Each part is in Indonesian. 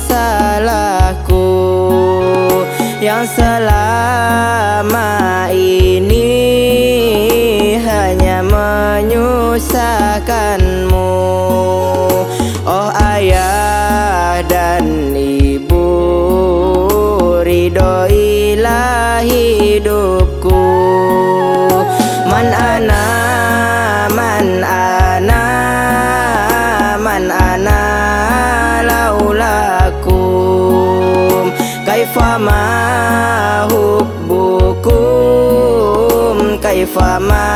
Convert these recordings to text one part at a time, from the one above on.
salahku yang selama ini hanya menyusahkanmu. Oh ayah dan ibu, ridhoilah hidupku. Man ana, man ana, man ana laulakum, kaifama hubbukum, kaifama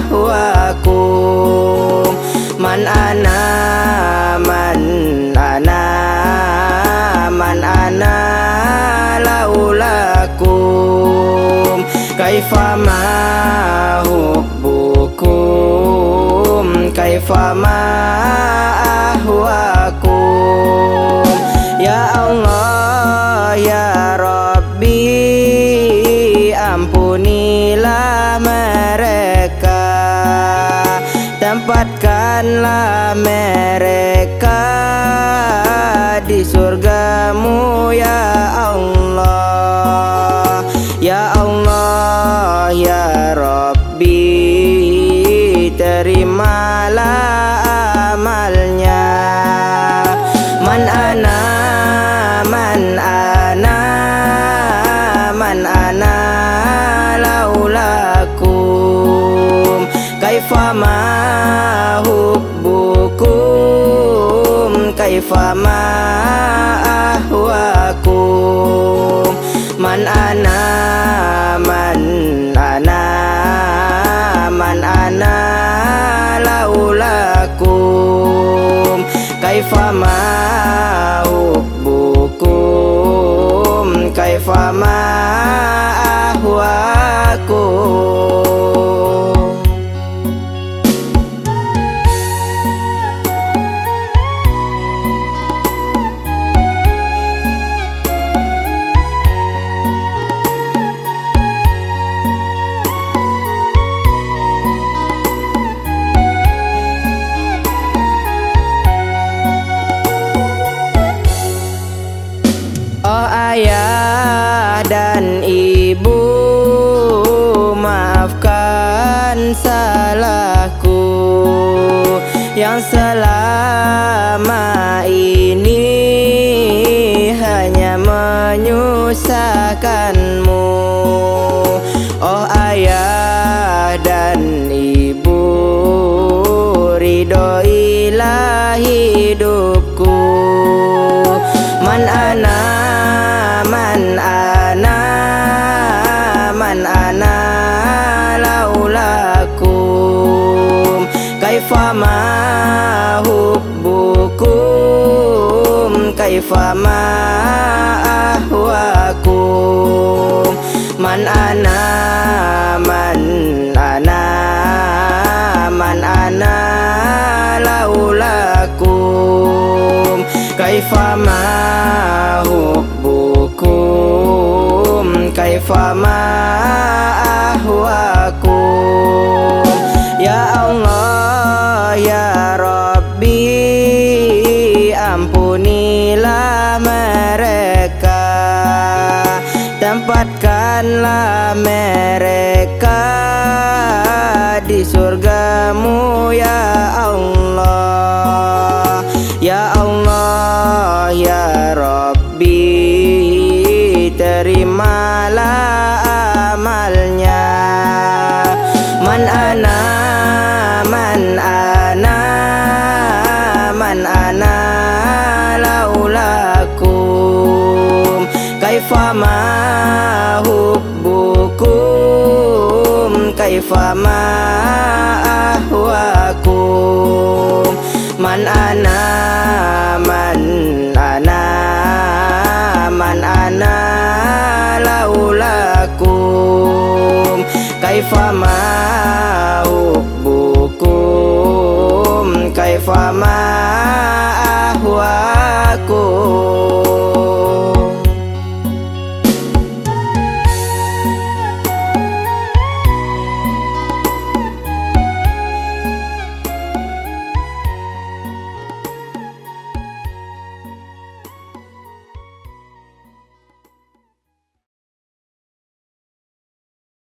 ahwakum. Man ana, man ana, man ana laulakum, kaifama hubbukum, kaifama ahwakum. Ya Allah ya Rabbi, ampunilah mereka, tempatkanlah mereka di surgamu ya Allah. Ya Allah ya Rabbi, terimalah amalnya. Man ana, man ana, man ana laulakum, kaifama hubbukum, kaifama ahwakum. Man ana, man ana, man ana laulakum, kaifama hubbukum, kaifama ahwakum. Oh ayah dan ibu, maafkan salahku yang selama ini hanya menyusahkanmu. Oh ayah dan ibu, ridhoilah hidupku. Man ana, man ana, man ana laulakum, kaifama hubbukum, kaifama ahwakum. Man ana, man ana, man ana laulakum, kaifama hubbukum, kaifama ahwakum. Ya Allah ya Rabbi, ampunilah mereka, tempatkanlah mereka di surgamu ya Allah. Ya Allah ya Rabbi, terimalah amalnya. Man ana, man ana, man ana laulakum, kaifama hubbukum, kaifama ahwakum. Man ana, man ana, man ana laulakum, kaifama